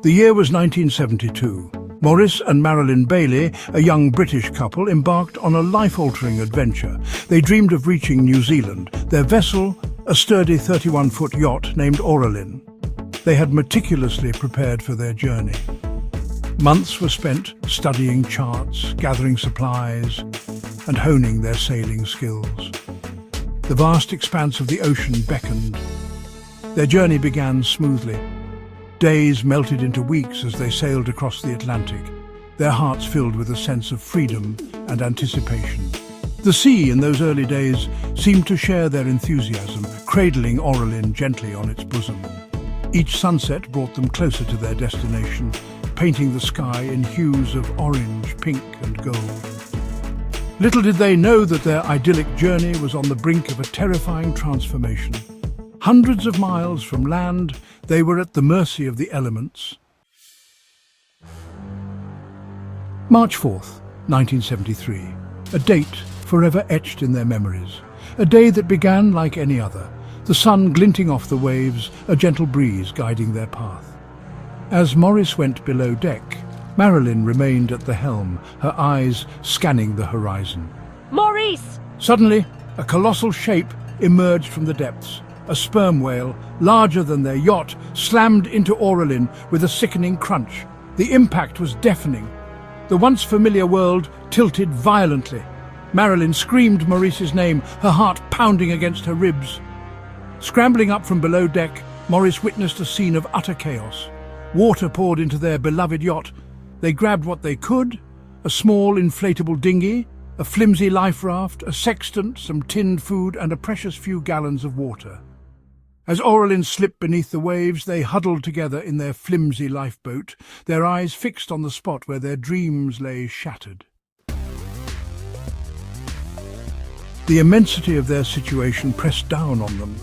The year was 1972. Maurice and Marilyn Bailey, a young British couple, embarked on a life-altering adventure. They dreamed of reaching New Zealand. Their vessel, a sturdy 31-foot yacht named Aurelin. They had meticulously prepared for their journey. Months were spent studying charts, gathering supplies, and honing their sailing skills. The vast expanse of the ocean beckoned. Their journey began smoothly. Days melted into weeks as they sailed across the Atlantic, their hearts filled with a sense of freedom and anticipation. The sea in those early days seemed to share their enthusiasm, cradling Aurelin gently on its bosom. Each sunset brought them closer to their destination, painting the sky in hues of orange, pink and gold. Little did they know that their idyllic journey was on the brink of a terrifying transformation. Hundreds of miles from land, they were at the mercy of the elements. March 4th, 1973. A date forever etched in their memories. A day that began like any other, the sun glinting off the waves, a gentle breeze guiding their path. As Maurice went below deck, Marilyn remained at the helm, her eyes scanning the horizon. Maurice! Suddenly, a colossal shape emerged from the depths. A sperm whale, larger than their yacht, slammed into Aurelin with a sickening crunch. The impact was deafening. The once familiar world tilted violently. Marilyn screamed Maurice's name, her heart pounding against her ribs. Scrambling up from below deck, Maurice witnessed a scene of utter chaos. Water poured into their beloved yacht. They grabbed what they could, a small inflatable dinghy, a flimsy life raft, a sextant, some tinned food and a precious few gallons of water. As Aurelin slipped beneath the waves, they huddled together in their flimsy lifeboat, their eyes fixed on the spot where their dreams lay shattered. The immensity of their situation pressed down on them.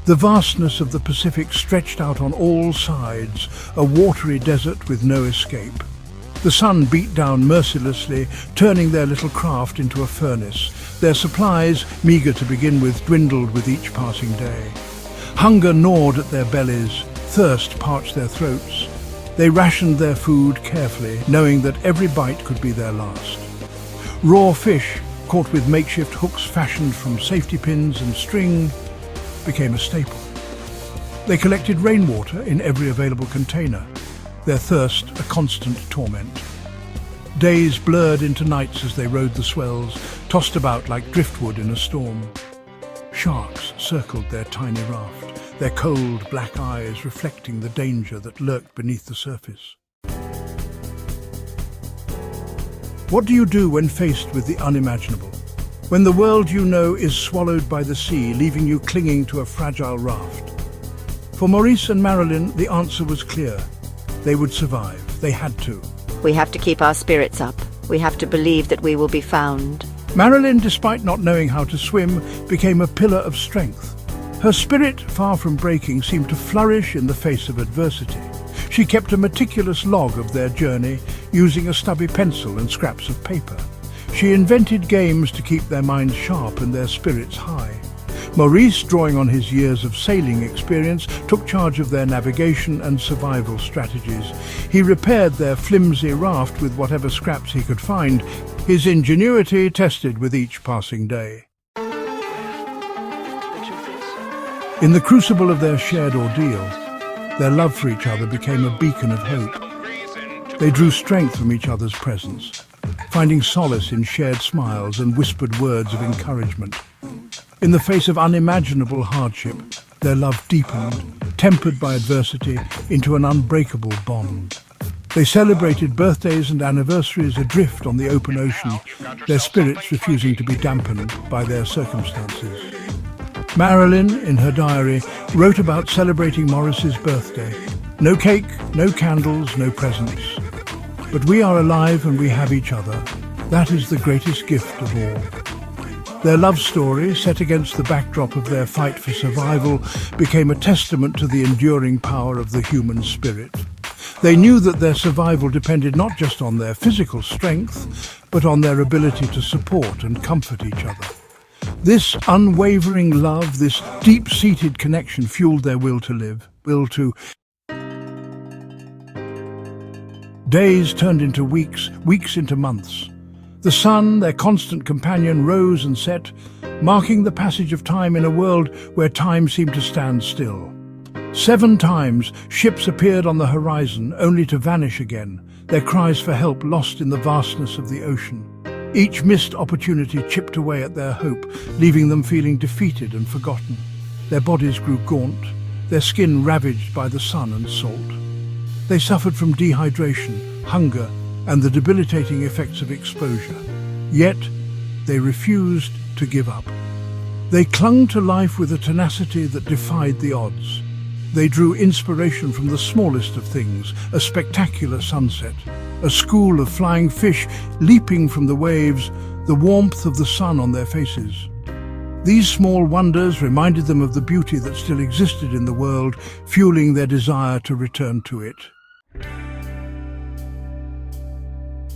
The vastness of the Pacific stretched out on all sides, a watery desert with no escape. The sun beat down mercilessly, turning their little craft into a furnace. Their supplies, meagre to begin with, dwindled with each passing day. Hunger gnawed at their bellies, thirst parched their throats. They rationed their food carefully, knowing that every bite could be their last. Raw fish, caught with makeshift hooks fashioned from safety pins and string, became a staple. They collected rainwater in every available container, their thirst a constant torment. Days blurred into nights as they rode the swells, tossed about like driftwood in a storm. Sharks circled their tiny raft, their cold black eyes reflecting the danger that lurked beneath the surface. What do you do when faced with the unimaginable? When the world you know is swallowed by the sea, leaving you clinging to a fragile raft? For Maurice and Marilyn, the answer was clear. They would survive. They had to. We have to keep our spirits up. We have to believe that we will be found. Marilyn, despite not knowing how to swim, became a pillar of strength. Her spirit, far from breaking, seemed to flourish in the face of adversity. She kept a meticulous log of their journey, using a stubby pencil and scraps of paper. She invented games to keep their minds sharp and their spirits high. Maurice, drawing on his years of sailing experience, took charge of their navigation and survival strategies. He repaired their flimsy raft with whatever scraps he could find, his ingenuity tested with each passing day. In the crucible of their shared ordeal, their love for each other became a beacon of hope. They drew strength from each other's presence, finding solace in shared smiles and whispered words of encouragement. In the face of unimaginable hardship, their love deepened, tempered by adversity, into an unbreakable bond. They celebrated birthdays and anniversaries adrift on the open ocean, their spirits refusing to be dampened by their circumstances. Marilyn, in her diary, wrote about celebrating Maurice's birthday. No cake, no candles, no presents. But we are alive and we have each other. That is the greatest gift of all. Their love story, set against the backdrop of their fight for survival, became a testament to the enduring power of the human spirit. They knew that their survival depended not just on their physical strength, but on their ability to support and comfort each other. This unwavering love, this deep-seated connection fueled their will to live, will to Days turned into weeks, weeks into months. The sun, their constant companion, rose and set, marking the passage of time in a world where time seemed to stand still. 7 times ships appeared on the horizon, only to vanish again, their cries for help lost in the vastness of the ocean. Each missed opportunity chipped away at their hope, leaving them feeling defeated and forgotten. Their bodies grew gaunt, their skin ravaged by the sun and salt. They suffered from dehydration, hunger, and the debilitating effects of exposure. Yet, they refused to give up. They clung to life with a tenacity that defied the odds. They drew inspiration from the smallest of things, a spectacular sunset, a school of flying fish leaping from the waves, the warmth of the sun on their faces. These small wonders reminded them of the beauty that still existed in the world, fueling their desire to return to it.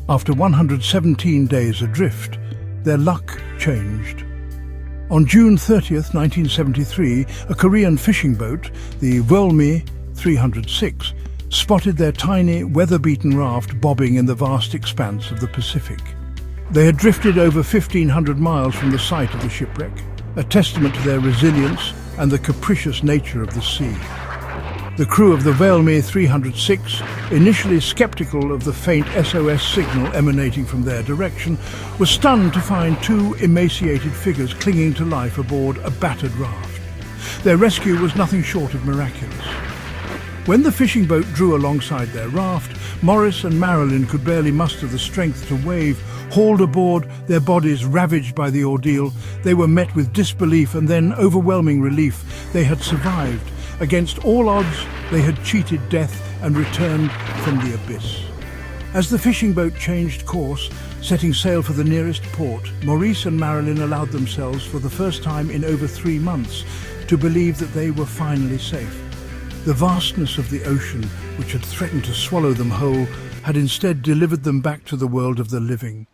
After 117 days adrift, their luck changed. On June 30th, 1973, a Korean fishing boat, the Welmi 306, spotted their tiny, weather-beaten raft bobbing in the vast expanse of the Pacific. They had drifted over 1,500 miles from the site of the shipwreck, a testament to their resilience and the capricious nature of the sea. The crew of the Welmi 306, initially skeptical of the faint SOS signal emanating from their direction, were stunned to find 2 emaciated figures clinging to life aboard a battered raft. Their rescue was nothing short of miraculous. When the fishing boat drew alongside their raft, Maurice and Marilyn could barely muster the strength to wave. Hauled aboard, their bodies ravaged by the ordeal, they were met with disbelief and then overwhelming relief. They had survived. Against all odds, they had cheated death and returned from the abyss. As the fishing boat changed course, setting sail for the nearest port, Maurice and Marilyn allowed themselves, for the first time in over 3 months, to believe that they were finally safe. The vastness of the ocean, which had threatened to swallow them whole, had instead delivered them back to the world of the living.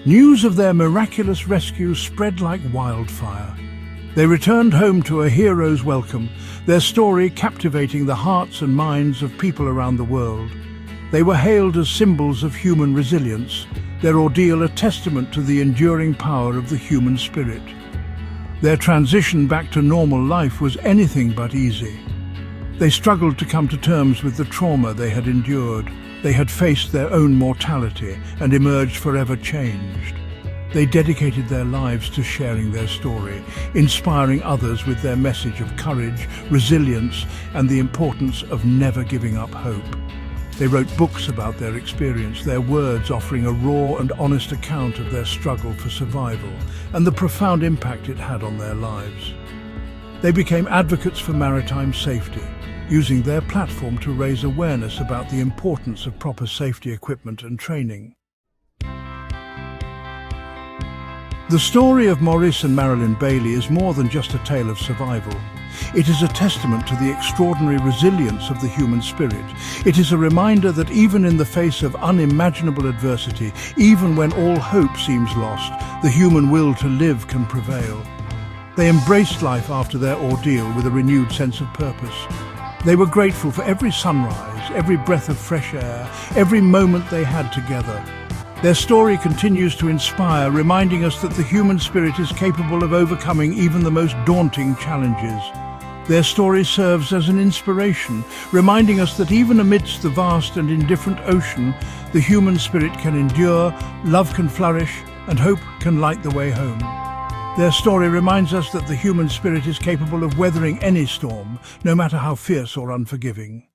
News of their miraculous rescue spread like wildfire. They returned home to a hero's welcome, their story captivating the hearts and minds of people around the world. They were hailed as symbols of human resilience, their ordeal a testament to the enduring power of the human spirit. Their transition back to normal life was anything but easy. They struggled to come to terms with the trauma they had endured. They had faced their own mortality and emerged forever changed. They dedicated their lives to sharing their story, inspiring others with their message of courage, resilience, and the importance of never giving up hope. They wrote books about their experience, their words offering a raw and honest account of their struggle for survival and the profound impact it had on their lives. They became advocates for maritime safety, using their platform to raise awareness about the importance of proper safety equipment and training. The story of Maurice and Marilyn Bailey is more than just a tale of survival. It is a testament to the extraordinary resilience of the human spirit. It is a reminder that even in the face of unimaginable adversity, even when all hope seems lost, the human will to live can prevail. They embraced life after their ordeal with a renewed sense of purpose. They were grateful for every sunrise, every breath of fresh air, every moment they had together. Their story continues to inspire, reminding us that the human spirit is capable of overcoming even the most daunting challenges. Their story serves as an inspiration, reminding us that even amidst the vast and indifferent ocean, the human spirit can endure, love can flourish, and hope can light the way home. Their story reminds us that the human spirit is capable of weathering any storm, no matter how fierce or unforgiving.